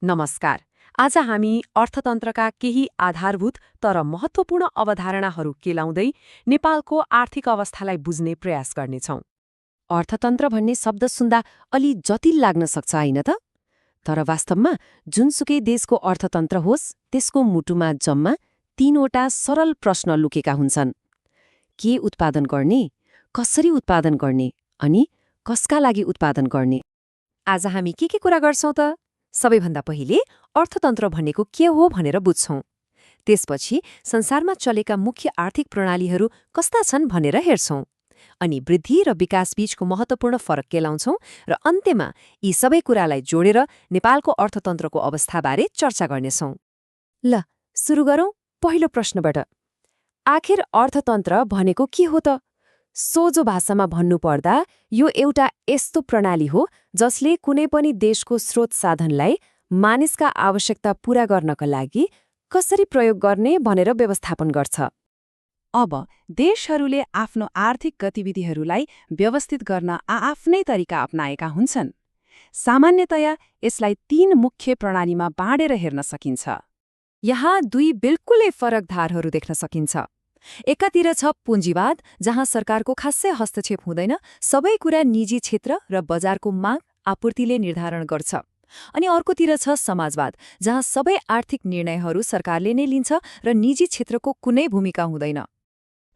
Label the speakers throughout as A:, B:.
A: नमस्कार। आज हामी अर्थतन्त्रका केही आधारभूत तर महत्त्वपूर्ण अवधारणाहरू केलाउँदै नेपालको आर्थिक अवस्थालाई बुझ्ने प्रयास गर्नेछौँ।
B: अर्थतन्त्र भन्ने शब्द सुन्दा अलि जटिल लाग्न सक्छ होइन त? तर वास्तवमा जुनसुकै देशको अर्थतन्त्र होस् त्यसको मुटुमा जम्मा 3वटा सरल प्रश्न लुकेका हुन्छन्। के उत्पादन गर्ने, कसरी उत्पादन गर्ने अनि कसका लागि उत्पादन गर्ने?
A: आज हामी के कुरा गर्छौँ त? सबैभन्दा पहिले अर्थतन्त्र भनेको के हो भनेर बुझ्छौँ। त्यसपछि संसारमा चलेका मुख्य आर्थिक प्रणालीहरू कस्ता छन् भनेर हेर्छौँ। अनि वृद्धि र विकास बीचको महत्त्वपूर्ण फरक केलाउँछौँ र अन्त्यमा यी सबै कुरालाई जोडेर नेपालको अर्थतन्त्रको अवस्थाबारे चर्चा गर्नेछौँ।
B: ल, सुरु गरौँ पहिलो प्रश्नबाट। आखिर अर्थतन्त्र भनेको के हो त? सोझो भाषामा भन्नुपर्दा यो एउटा यस्तो प्रणाली हो जसले कुनै पनि देशको स्रोत साधनलाई मानिसका आवश्यकता पूरा गर्नका लागि कसरी प्रयोग गर्ने भनेर व्यवस्थापन गर्छ।
C: अब देशहरूले आफ्नो आर्थिक गतिविधिहरूलाई व्यवस्थित गर्न आआफ्नै तरिका अपनाएका हुन्छन्। सामान्यतया यसलाई 3 मुख्य प्रणालीमा बाँडेर हेर्न सकिन्छ।
A: यहाँ 2 बिल्कुलै फरक धारहरू देख्न सकिन्छ। एकातिर छ पुँजीवाद, जहाँ सरकारको खासै हस्तक्षेप हुँदैन, सबै कुरा निजी क्षेत्र र बजारको माग आपूर्तिले निर्धारण गर्छ। अनि अर्कोतिर छ समाजवाद, जहाँ सबै आर्थिक निर्णयहरू सरकारले नै लिन्छ र निजी क्षेत्रको कुनै भूमिका हुँदैन।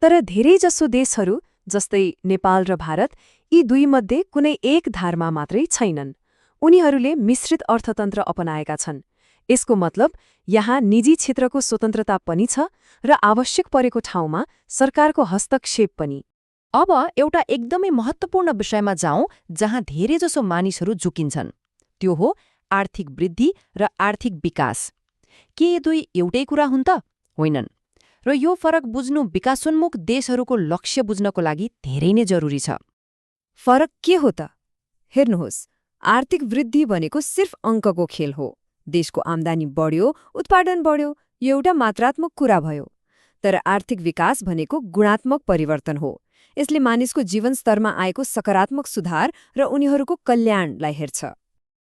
A: तर धेरैजसो देशहरू जस्तै नेपाल र भारत यी 2 मध्ये कुनै एक धारमा मात्रै छैनन्। उनीहरूले मिश्रित अर्थतन्त्र अपनाएका छन्। यसको मतलब यहाँ निजी क्षेत्रको स्वतन्त्रता पनि छ र आवश्यक परेको ठाउँमा सरकारको हस्तक्षेप पनि।
B: अब एउटा एकदमै महत्त्वपूर्ण विषयमा जाउँ जहाँ धेरैजसो मानिसहरू झुकिन्छन्। त्यो हो आर्थिक वृद्धि र आर्थिक विकास। के यी 2 एउटै कुरा हुन् त? होइनन्। र यो फरक बुझ्नु विकासोन्मुख देशहरूको लक्ष्य बुझ्नको लागि धेरै नै जरुरी छ।
A: फरक के हो त? हेर्नुहोस्, आर्थिक वृद्धि भनेको सिर्फ अङ्कको खेल हो। देशको आम्दानी बढ्यो, उत्पादन बढ्यो, यो एउटा मात्रात्मक कुरा भयो। तर आर्थिक विकास भनेको गुणात्मक परिवर्तन हो। यसले मानिसको जीवनस्तरमा आएको सकारात्मक सुधार र उनीहरूको कल्याणलाई हेर्छ।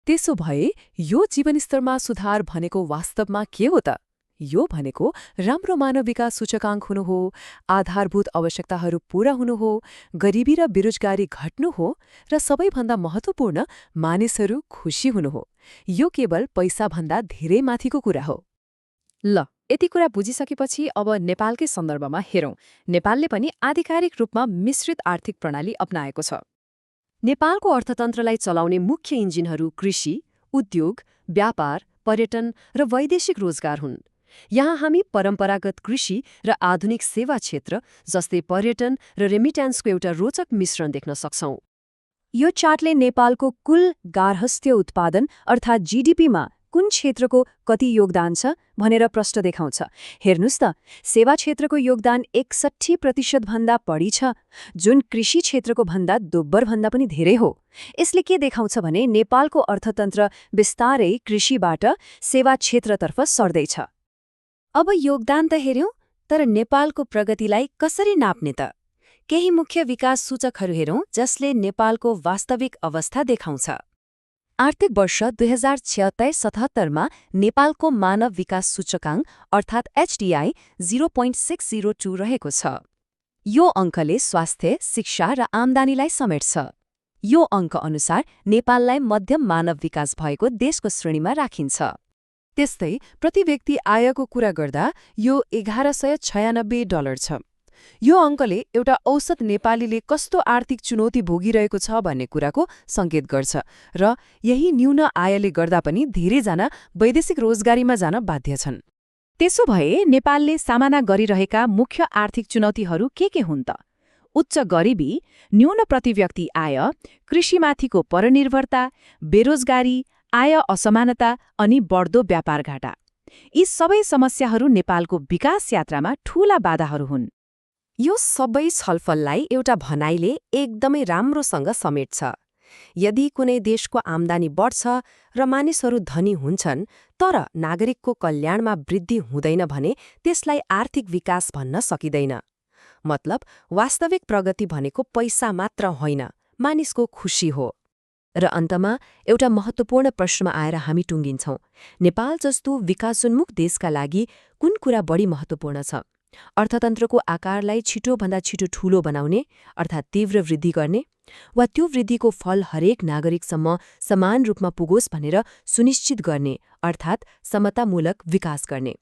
D: त्यसो भए यो जीवनस्तरमा सुधार भनेको वास्तवमा के हो त? यो भनेको राम्रो मानव विकास सूचकाङ्क हुनु हो, आधारभूत आवश्यकताहरू पूरा हुनु हो, गरिबी र बेरोजगारी घट्नु हो र सबैभन्दा महत्त्वपूर्ण मानिसहरू खुसी हुनु हो। यो केवल पैसाभन्दा धेरै माथिको कुरा हो।
A: ल, यति कुरा बुझिसकेपछि अब नेपालकै सन्दर्भमा हेरौँ। नेपालले पनि आधिकारिक रूपमा मिश्रित आर्थिक प्रणाली अपनाएको छ। नेपालको अर्थतन्त्रलाई चलाउने मुख्य इन्जिनहरू कृषि, उद्योग, व्यापार, पर्यटन र वैदेशिक रोजगार हुन्। यहाँ हामी परम्परागत कृषि र आधुनिक सेवा क्षेत्र जस्तै पर्यटन र रेमिट्यान्सको एउटा रोचक मिश्रण देख्न सक्छौँ। यो चार्टले नेपालको कुल गार्हस्थ्य उत्पादन अर्थात् जीडीपीमा कुन क्षेत्रको कति योगदान छ भनेर प्रश्न देखाउँछ। हेर्नुस् त, सेवा क्षेत्रको योगदान 61% भन्दा बढी छ, जुन कृषि क्षेत्रको भन्दा दोब्बरभन्दा पनि धेरै हो। यसले के देखाउँछ भने नेपालको अर्थतन्त्र बिस्तारै कृषिबाट सेवा क्षेत्रतर्फ सर्दैछ। अब योगदान त हेर्यौं, तर नेपालको प्रगतिलाई कसरी नाप्ने त? केही मुख्य विकास सूचकहरू हेरौं जसले नेपालको वास्तविक अवस्था देखाउँछ। आर्थिक वर्ष 2076-77 मा नेपालको मानव विकास सूचकाङ्क अर्थात् एचडीआई 0.602 रहेको छ। यो अङ्कले स्वास्थ्य, शिक्षा र आम्दानीलाई समेट्छ। यो अङ्क अनुसार नेपाललाई मध्यम मानव विकास भएको देशको श्रेणीमा राखिन्छ।
D: त्यस्तै प्रति व्यक्ति आयको कुरा गर्दा यो $1196 छ। यो अङ्कले एउटा औसत नेपालीले कस्तो आर्थिक चुनौती भोगिरहेको छ भन्ने कुराको सङ्केत गर्छ र यही न्यून आयले गर्दा पनि धेरैजना वैदेशिक रोजगारीमा जान बाध्य छन्।
C: त्यसो भए नेपालले सामना गरिरहेका मुख्य आर्थिक चुनौतीहरू के हुन् त? उच्च गरिबी, न्यून प्रतिव्यक्ति आय, कृषिमाथिको परनिर्भरता, बेरोजगारी, आय असमानता अनि बढ्दो व्यापार घाटा। यी सबै समस्याहरू नेपालको विकास यात्रामा ठूला बाधाहरू हुन्।
A: यो सबै छलफललाई एउटा भनाइले एकदमै राम्रोसँग समेट्छ। यदि कुनै देशको आम्दानी बढ्छ र मानिसहरू धनी हुन्छन् तर नागरिकको कल्याणमा वृद्धि हुँदैन भने त्यसलाई आर्थिक विकास भन्न सकिँदैन। मतलब वास्तविक प्रगति भनेको पैसा मात्र होइन, मानिसको खुशी हो।
B: र अन्तमा एउटा महत्त्वपूर्ण प्रश्नमा आएर हामी टुङ्गिन्छौँ। नेपाल जस्तो विकासोन्मुख देशका लागि कुन कुरा बढी महत्त्वपूर्ण छ? अर्थतन्त्रको आकारलाई छिटोभन्दा छिटो ठूलो बनाउने अर्थात् तीव्र वृद्धि गर्ने, वा त्यो वृद्धिको फल हरेक नागरिकसम्म समान रूपमा पुगोस् भनेर सुनिश्चित गर्ने अर्थात् समतामूलक विकास गर्ने?